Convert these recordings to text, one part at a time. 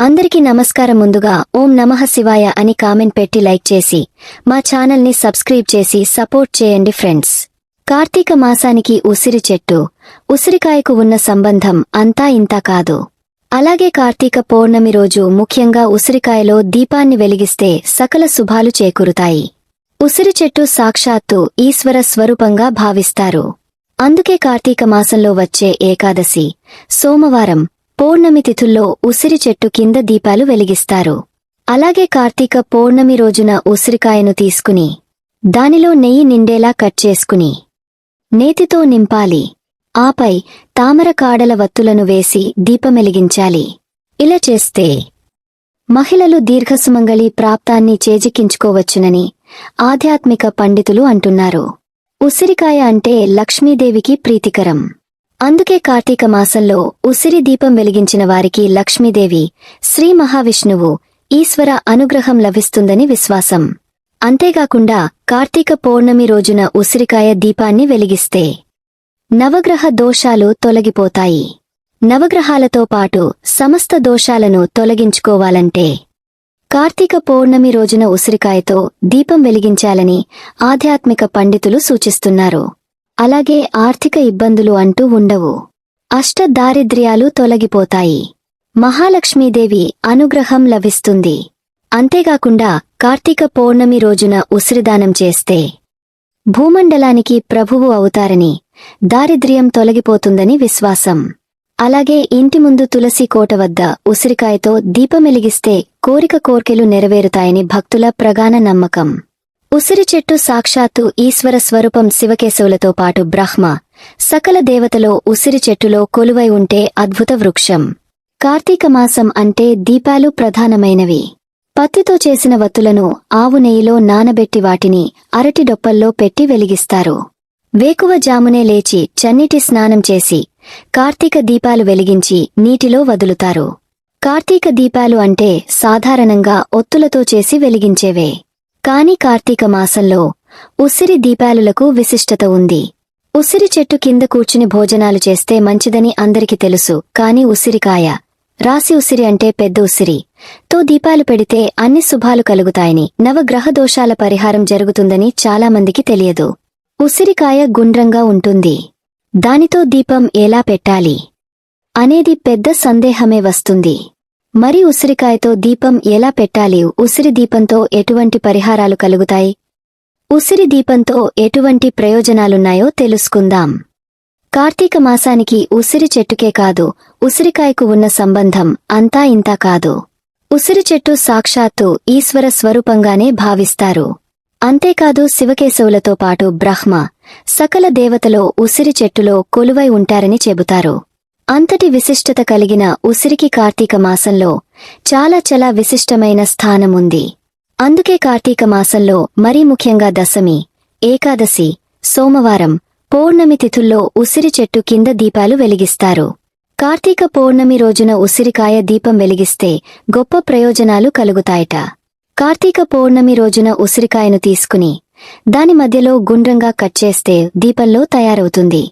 అందరికీ నమస్కారం. ముందుగా ఓం నమః శివాయ అని కామెంట్ పెట్టి లైక్ చేసి మా ఛానల్ని సబ్స్క్రైబ్ చేసి సపోర్ట్ చేయండి ఫ్రెండ్స్. కార్తీక మాసానికి ఉసిరి చెట్టు, ఉసిరికాయకు ఉన్న సంబంధం అంతా ఇంతా కాదు. అలాగే కార్తీక పౌర్ణమి రోజు ముఖ్యంగా ఉసిరికాయలో దీపాన్ని వెలిగిస్తే సకల శుభాలు చేకూరుతాయి. ఉసిరి చెట్టు సాక్షాత్తు ఈశ్వర స్వరూపంగా భావిస్తారు. అందుకే కార్తీక మాసంలో వచ్చే ఏకాదశి, సోమవారం, పౌర్ణమి తిథుల్లో ఉసిరి చెట్టు కింద దీపాలు వెలిగిస్తారు. అలాగే కార్తీక పౌర్ణమి రోజున ఉసిరికాయను తీసుకుని దానిలో నెయ్యి నిండేలా కట్ చేసుకుని నేతితో నింపాలి. ఆపై తామర కాడల వత్తులను వేసి దీపమెలిగించాలి. ఇలా చేస్తే మహిళలు దీర్ఘసుమంగళి ప్రాప్తాన్ని చేజిక్కించుకోవచ్చునని ఆధ్యాత్మిక పండితులు అంటున్నారు. ఉసిరికాయ అంటే లక్ష్మీదేవికి ప్రీతికరం. అందుకే కార్తీక మాసంలో ఉసిరి దీపం వెలిగించిన వారికి లక్ష్మీదేవి, శ్రీ మహావిష్ణువు, ఈశ్వర అనుగ్రహం లభిస్తుందని విశ్వాసం. అంతేకాకుండా కార్తీక పౌర్ణమి రోజున ఉసిరికాయ దీపాన్ని వెలిగిస్తే నవగ్రహ దోషాలు తొలగిపోతాయి. నవగ్రహాలతో పాటు సమస్త దోషాలను తొలగించుకోవాలంటే కార్తీక పౌర్ణమి రోజున ఉసిరికాయతో దీపం వెలిగించాలని ఆధ్యాత్మిక పండితులు సూచిస్తున్నారు. అలాగే ఆర్థిక ఇబ్బందులు అంటూ ఉండవు. అష్ట దారిద్ర్యాలు తొలగిపోతాయి. మహాలక్ష్మీదేవి అనుగ్రహం లభిస్తుంది. అంతేకాకుండా కార్తీక పౌర్ణమి రోజున ఉసిరిదానం చేస్తే భూమండలానికి ప్రభువు అవుతారని, దారిద్ర్యం తొలగిపోతుందని విశ్వాసం. అలాగే ఇంటి ముందు తులసి కోట వద్ద ఉసిరికాయతో దీపమెలిగిస్తే కోర్కెలు నెరవేరుతాయని భక్తుల ప్రగాఢ నమ్మకం. ఉసిరి చెట్టు సాక్షాత్తు ఈశ్వర స్వరూపం. శివకేశవులతో పాటు బ్రహ్మ, సకల దేవతలో ఉసిరి చెట్టులో కొలువై ఉంటే అద్భుత వృక్షం. కార్తీక మాసం అంటే దీపాలు ప్రధానమైనవి. పత్తితో చేసిన వత్తులను ఆవు నెయ్యిలో నానబెట్టి వాటిని అరటి డొప్పల్లో పెట్టి వెలిగిస్తారు. వేకువ జామునే లేచి చన్నీటి స్నానం చేసి కార్తీక దీపాలు వెలిగించి నీటిలో వదులుతారు. కార్తీక దీపాలు అంటే సాధారణంగా ఒత్తులతో చేసి వెలిగించేవే. కాని కార్తీక మాసంలో ఉసిరి దీపాలులకు విశిష్టత ఉంది. ఉసిరి చెట్టు కింద కూర్చుని భోజనాలు చేస్తే మంచిదని అందరికి తెలుసు. కాని ఉసిరికాయ, రాసి ఉసిరి అంటే పెద్ద ఉసిరి తో దీపాలు పెడితే అన్ని శుభాలు కలుగుతాయని, నవగ్రహ దోషాల పరిహారం జరుగుతుందని చాలామందికి తెలియదు. ఉసిరికాయ గుండ్రంగా ఉంటుంది. దానితో దీపం ఎలా పెట్టాలి అనేది పెద్ద సందేహమే వస్తుంది. మరి ఉసిరికాయతో దీపం ఎలా పెట్టాలి? ఉసిరి దీపంతో ఎటువంటి పరిహారాలు కలుగుతాయి? ఉసిరి దీపంతో ఎటువంటి ప్రయోజనాలున్నాయో తెలుసుకుందాం. కార్తీక మాసానికి ఉసిరి చెట్టుకే కాదు, ఉసిరికాయకు ఉన్న సంబంధం అంతా ఇంతా కాదు. ఉసిరి చెట్టు సాక్షాత్తు ఈశ్వర స్వరూపంగానే భావిస్తారు. అంతేకాదు శివకేశవులతో పాటు బ్రహ్మ, సకల దేవతలో ఉసిరి చెట్టులో కొలువై ఉంటారని చెబుతారు. అంతటి విశిష్టత కలిగిన ఉసిరికి కార్తీక మాసంలో చాలా విశిష్టమైన స్థానముంది. అందుకే కార్తీక మాసంలో మరీ ముఖ్యంగా దశమి, ఏకాదశి, సోమవారం, పౌర్ణమి తిథుల్లో ఉసిరి చెట్టు కింద దీపాలు వెలిగిస్తారు. కార్తీక పౌర్ణమి రోజున ఉసిరికాయ దీపం వెలిగిస్తే గొప్ప ప్రయోజనాలు కలుగుతాయట. కార్తీక పౌర్ణమి రోజున ఉసిరికాయను తీసుకుని దాని మధ్యలో గుండ్రంగా కట్ చేస్తే దీపంలో తయారవుతుంది.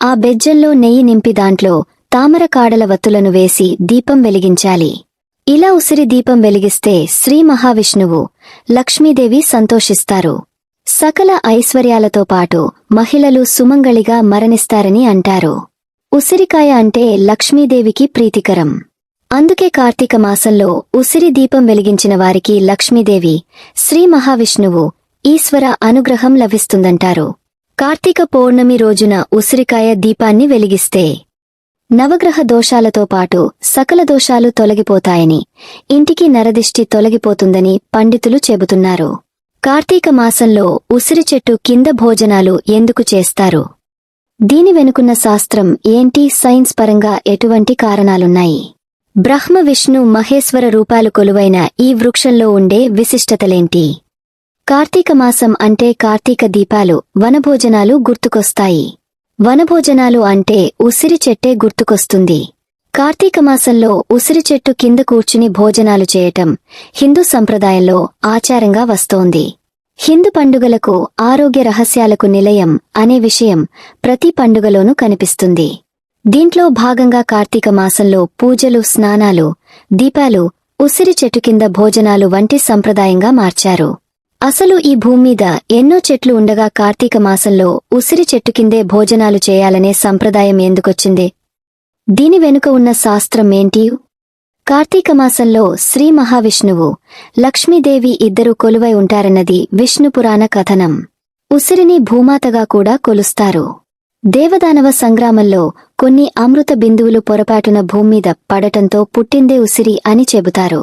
ఆ బెజ్జంలో నెయ్యి నింపి దాంట్లో తామర కాడల వత్తులను వేసి దీపం వెలిగించాలి. ఇలా ఉసిరి దీపం వెలిగిస్తే శ్రీ మహావిష్ణువు, లక్ష్మీదేవి సంతోషిస్తారు. సకల ఐశ్వర్యాలతో పాటు మహిళలు సుమంగళిగా మరణిస్తారని అంటారు. ఉసిరికాయ అంటే లక్ష్మీదేవికి ప్రీతికరం. అందుకే కార్తీక మాసంలో ఉసిరి దీపం వెలిగించిన వారికి లక్ష్మీదేవి, శ్రీ మహావిష్ణువు, ఈశ్వర అనుగ్రహం లభిస్తుందంటారు. కార్తీక పౌర్ణమి రోజున ఉసిరికాయ దీపాన్ని వెలిగిస్తే నవగ్రహ దోషాలతో పాటు సకల దోషాలు తొలగిపోతాయని, ఇంటికి నరదిష్టి తొలగిపోతుందని పండితులు చెబుతున్నారు. కార్తీక మాసంలో ఉసిరి చెట్టు కింద భోజనాలు ఎందుకు చేస్తారు? దీని వెనుకున్న శాస్త్రం ఏంటి? సైన్స్ పరంగా ఎటువంటి కారణాలున్నాయి? బ్రహ్మ, విష్ణు, మహేశ్వర రూపాలు కొలువైన ఈ వృక్షంలో ఉండే విశిష్టతలేంటి? కార్తీక మాసం అంటే కార్తీక దీపాలు, వనభోజనాలు గుర్తుకొస్తాయి. వనభోజనాలు అంటే ఉసిరి చెట్టే గుర్తుకొస్తుంది. కార్తీక మాసంలో ఉసిరి చెట్టు కింద కూర్చుని భోజనాలు చేయటం హిందూ సంప్రదాయంలో ఆచారంగా వస్తోంది. హిందూ పండుగలకు ఆరోగ్య రహస్యాలకు నిలయం అనే విషయం ప్రతి పండుగలోనూ కనిపిస్తుంది. దీంట్లో భాగంగా కార్తీక మాసంలో పూజలు, స్నానాలు, దీపాలు, ఉసిరి చెట్టు కింద భోజనాలు వంటి సంప్రదాయంగా మార్చారు. అసలు ఈ భూమ్మీద ఎన్నో చెట్లు ఉండగా కార్తీక మాసంలో ఉసిరి చెట్టు కిందే భోజనాలు చేయాలనే సంప్రదాయం ఎందుకొచ్చింది? దీని వెనుక ఉన్న శాస్త్రం ఏంటి? కార్తీక మాసంలో శ్రీ మహావిష్ణువు, లక్ష్మీదేవి ఇద్దరూ కొలువై ఉంటారన్నది విష్ణుపురాణ కథనం. ఉసిరిని భూమాతగా కూడా కొలుస్తారు. దేవదానవ సంగ్రామంలో కొన్ని అమృత బిందువులు పొరపాటున భూమ్మీద పడటంతో పుట్టిందే ఉసిరి అని చెబుతారు.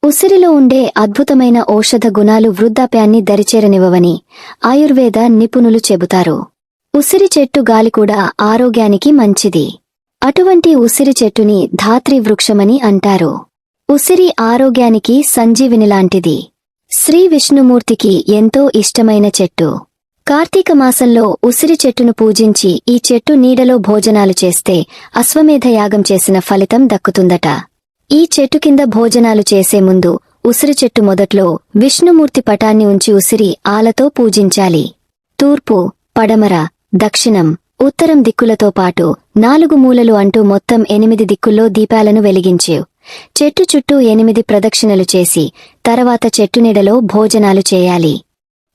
ఉసిరిలో ఉండే అద్భుతమైన ఔషధ గుణాలు వృద్ధాప్యాన్ని దరిచేరనివ్వవని ఆయుర్వేద నిపుణులు చెబుతారు. ఉసిరి చెట్టు గాలి కూడా ఆరోగ్యానికి మంచిది. అటువంటి ఉసిరి చెట్టుని ధాత్రి వృక్షమని అంటారు. ఉసిరి ఆరోగ్యానికి సంజీవినిలాంటిది. శ్రీ విష్ణుమూర్తికి ఎంతో ఇష్టమైన చెట్టు. కార్తీక మాసంలో ఉసిరి చెట్టును పూజించి ఈ చెట్టు నీడలో భోజనాలు చేస్తే అశ్వమేధ యాగం చేసిన ఫలితం దక్కుతుందట. ఈ చెట్టు కింద భోజనాలు చేసే ముందు ఉసిరి చెట్టు మొదట్లో విష్ణుమూర్తి పటాన్ని ఉంచి ఉసిరి ఆలతో పూజించాలి. తూర్పు, పడమర, దక్షిణం, ఉత్తరం దిక్కులతో పాటు 4 మూలలు అంటూ మొత్తం 8 దిక్కుల్లో దీపాలను వెలిగించేవ్. చెట్టు చుట్టూ 8 ప్రదక్షిణలు చేసి తర్వాత చెట్టు నీడలో భోజనాలు చేయాలి.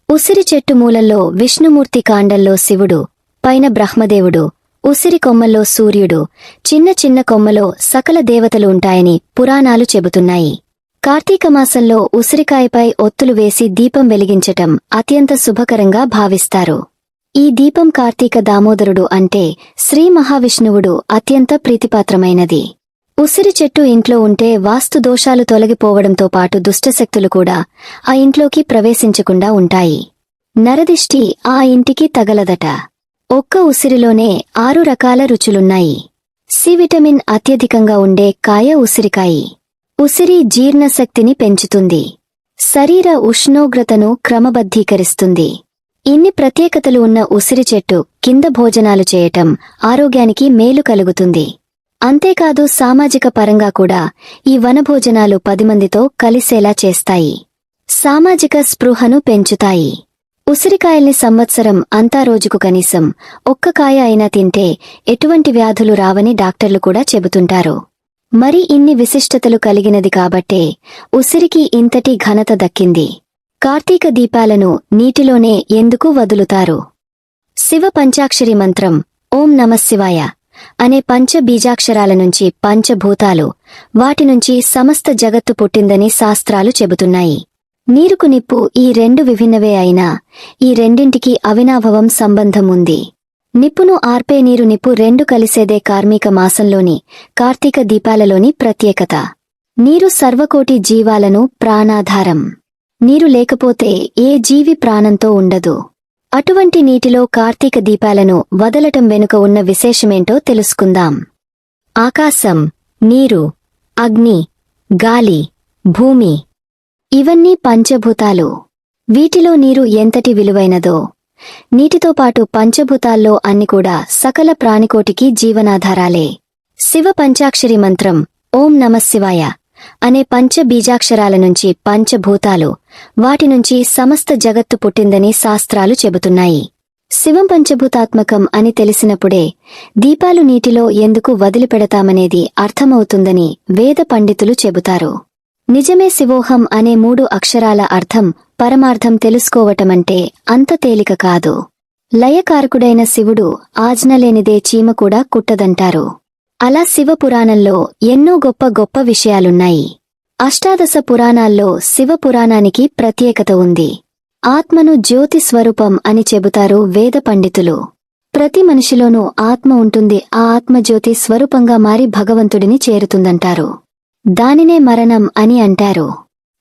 ఉసిరి చెట్టు మూలల్లో విష్ణుమూర్తి కాండల్లో శివుడు, పైన బ్రహ్మదేవుడు, ఉసిరి కొమ్మల్లో సూర్యుడు, చిన్న చిన్న కొమ్మలో సకల దేవతలు ఉంటాయని పురాణాలు చెబుతున్నాయి. కార్తీక మాసంలో ఉసిరికాయపై ఒత్తులు వేసి దీపం వెలిగించటం అత్యంత శుభకరంగా భావిస్తారు. ఈ దీపం కార్తీక దామోదరుడు అంటే శ్రీ మహావిష్ణువుడు అత్యంత ప్రీతిపాత్రమైనది. ఉసిరి చెట్టు ఇంట్లో ఉంటే వాస్తు దోషాలు తొలగిపోవడంతో పాటు దుష్టశక్తులు కూడా ఆ ఇంట్లోకి ప్రవేశించకుండా ఉంటాయి. నరదిష్టి ఆ ఇంటికి తగలదట. ఒక్క ఉసిరిలోనే 6 రకాల రుచులున్నాయి. సి విటమిన్ అత్యధికంగా ఉండే కాయ ఉసిరికాయి. ఉసిరి జీర్ణశక్తిని పెంచుతుంది. శరీర ఉష్ణోగ్రతను క్రమబద్ధీకరిస్తుంది. ఇన్ని ప్రత్యేకతలు ఉన్న ఉసిరి చెట్టు కింద భోజనాలు చేయటం ఆరోగ్యానికి మేలు కలుగుతుంది. అంతేకాదు సామాజిక పరంగా కూడా ఈ వనభోజనాలు 10 మందితో కలిసేలా చేస్తాయి. సామాజిక స్పృహను పెంచుతాయి. ఉసిరికాయల్ని సంవత్సరం అంతా రోజుకు కనీసం 1 కాయ అయినా తింటే ఎటువంటి వ్యాధులు రావని డాక్టర్లు కూడా చెబుతుంటారు. మరి ఇన్ని విశిష్టతలు కలిగినది కాబట్టే ఉసిరికి ఇంతటి ఘనత దక్కింది. కార్తీక దీపాలను నీటిలోనే ఎందుకు వదులుతారు? శివ పంచాక్షరి మంత్రం ఓం నమఃశివాయ అనే పంచ బీజాక్షరాల నుంచి పంచభూతాలు, వాటి నుంచి సమస్త జగత్తు పుట్టిందని శాస్త్రాలు చెబుతున్నాయి. నీరుకు నిప్పు ఈ 2 విభిన్నవే అయినా ఈ రెండింటికి అవినాభావం సంబంధం ఉంది. నిప్పును ఆర్పే నీరు నిప్పు 2 కలిసేదే కార్తీక మాసంలోని కార్తీక దీపాలలోని ప్రత్యేకత. నీరు సర్వకోటి జీవాలను ప్రాణాధారం. నీరు లేకపోతే ఏ జీవి ప్రాణంతో ఉండదు. అటువంటి నీటిలో కార్తీక దీపాలను వదలటం వెనుక ఉన్న విశేషమేంటో తెలుసుకుందాం. ఆకాశం, నీరు, అగ్ని, గాలి, భూమి ఇవన్నీ పంచభూతాలు. వీటిలో నీరు ఎంతటి విలువైనదో, నీటితో పాటు పంచభూతాల్లో అన్ని కూడా సకల ప్రాణికోటికి జీవనాధారాలే. శివ పంచాక్షరి మంత్రం ఓం నమఃశివాయ అనే పంచ బీజాక్షరాల నుంచి పంచభూతాలు, వాటి నుంచి సమస్త జగత్తు పుట్టిందని శాస్త్రాలు చెబుతున్నాయి. శివం పంచభూతాత్మకం అని తెలిసినప్పుడే దీపాలు నీటిలో ఎందుకు వదిలిపెడతామనేది అర్థమవుతుందని వేద పండితులు చెబుతారు. నిజమే. శివోహం అనే 3 అక్షరాల అర్థం పరమార్థం తెలుసుకోవటమంటే అంత తేలిక కాదు. లయకారకుడైన శివుడు ఆజ్ఞలేనిదే చీమ కూడా కుట్టదంటారు. అలా శివ పురాణంలో ఎన్నో గొప్ప గొప్ప విషయాలున్నాయి. అష్టాదశ పురాణాల్లో శివ పురాణానికి ప్రత్యేకత ఉంది. ఆత్మను జ్యోతి స్వరూపం అని చెబుతారు వేద పండితులు. ప్రతి మనిషిలోనూ ఆత్మ ఉంటుంది. ఆ ఆత్మ జ్యోతి స్వరూపంగా మారి భగవంతుడిని చేరుతుందంటారు. దానినే మరణం అని అంటారు.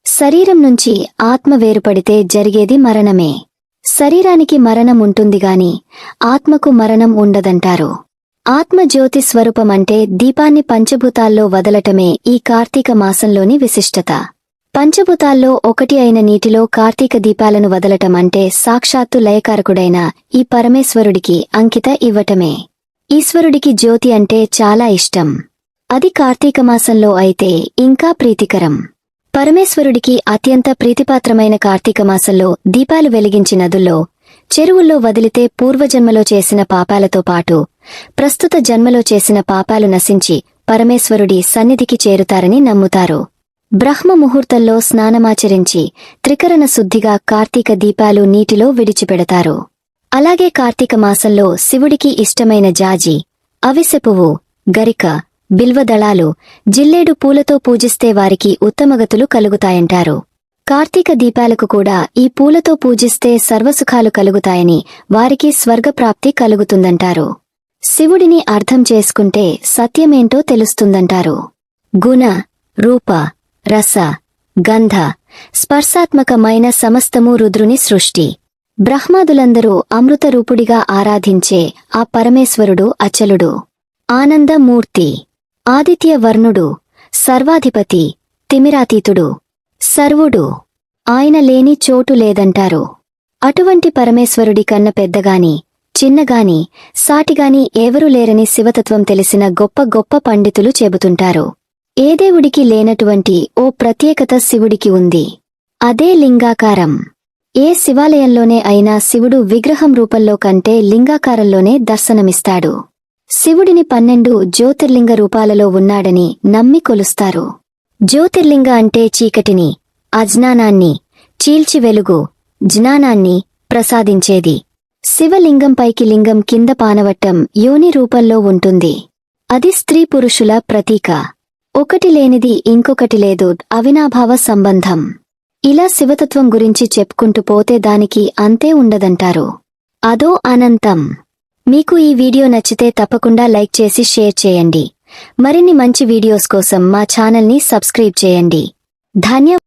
శరీరం నుంచి ఆత్మ వేరుపడితే జరిగేది మరణమే. శరీరానికి మరణం ఉంటుందిగాని ఆత్మకు మరణం ఉండదంటారు. ఆత్మ జ్యోతి స్వరూపమంటే దీపాన్ని పంచభూతాల్లో వదలటమే ఈ కార్తీక మాసంలోని విశిష్టత. పంచభూతాల్లో ఒకటి అయిన నీటిలో కార్తీక దీపాలను వదలటం అంటే సాక్షాత్తు లయకారకుడైన ఈ పరమేశ్వరుడికి అంకిత ఇవ్వటమే. ఈశ్వరుడికి జ్యోతి అంటే చాలా ఇష్టం. అది కార్తీక మాసంలో అయితే ఇంకా ప్రీతికరం. పరమేశ్వరుడికి అత్యంత ప్రీతిపాత్రమైన కార్తీక మాసంలో దీపాలు వెలిగించి నదుల్లో, చెరువుల్లో వదిలితే పూర్వజన్మలో చేసిన పాపాలతో పాటు ప్రస్తుత జన్మలో చేసిన పాపాలు నశించి పరమేశ్వరుడి సన్నిధికి చేరుతారని నమ్ముతారు. బ్రహ్మ ముహూర్తంలో స్నానమాచరించి త్రికరణ శుద్ధిగా కార్తీక దీపాలు నీటిలో విడిచిపెడతారు. అలాగే కార్తీక మాసంలో శివుడికి ఇష్టమైన జాజి, అవిసె పువ్వు, గరిక, బిల్వదళాలు, జిల్లేడు పూలతో పూజిస్తే వారికి ఉత్తమగతులు కలుగుతాయంటారు. కార్తీక దీపాలకు కూడా ఈ పూలతో పూజిస్తే సర్వసుఖాలు కలుగుతాయని, వారికి స్వర్గప్రాప్తి కలుగుతుందంటారు. శివుడిని అర్థం చేసుకుంటే సత్యమేంటో తెలుస్తుందంటారు. గుణ, రూప, రస, గంధ, స్పర్శాత్మకమైన సమస్తము రుద్రుని సృష్టి. బ్రహ్మాదులందరూ అమృతరూపుడిగా ఆరాధించే ఆ పరమేశ్వరుడు అచలుడు, ఆనందమూర్తి, ఆదిత్యవర్ణుడు, సర్వాధిపతి, తిమిరాతీతుడు, సర్వుడు. ఆయన లేని చోటు లేదంటారు. అటువంటి పరమేశ్వరుడి కన్న పెద్దగాని, చిన్నగాని, సాటిగాని ఎవరూ లేరని శివతత్వం తెలిసిన గొప్ప గొప్ప పండితులు చెబుతుంటారు. ఏ దేవుడికి లేనటువంటి ఓ ప్రత్యేకత శివుడికి ఉంది. అదే లింగాకారం. ఏ శివాలయంలోనే అయినా శివుడు విగ్రహం రూపంలో కంటే లింగాకారంలోనే దర్శనమిస్తాడు. శివుడిని 12 జ్యోతిర్లింగ రూపాలలో ఉన్నాడని నమ్మి కొలుస్తారు. జ్యోతిర్లింగ అంటే చీకటిని, అజ్ఞానాన్ని చీల్చి వెలుగు, జ్ఞానాన్ని ప్రసాదించేది. శివలింగంపైకి లింగం కింద పానవట్టం యోని రూపంలో ఉంటుంది. అది స్త్రీ పురుషుల ప్రతీక. ఒకటి లేనిది ఇంకొకటి లేదు, అవినాభావ సంబంధం. ఇలా శివతత్వం గురించి చెప్పుకుంటూ పోతే దానికి అంతే ఉండదంటారు. అదో అనంతం. మీకు ఈ వీడియో నచ్చితే తప్పకుండా లైక్ చేసి షేర్ చేయండి. మరిన్ని మంచి వీడియోస్ కోసం మా ఛానల్ని సబ్స్క్రైబ్ చేయండి. ధన్యవాదాలు.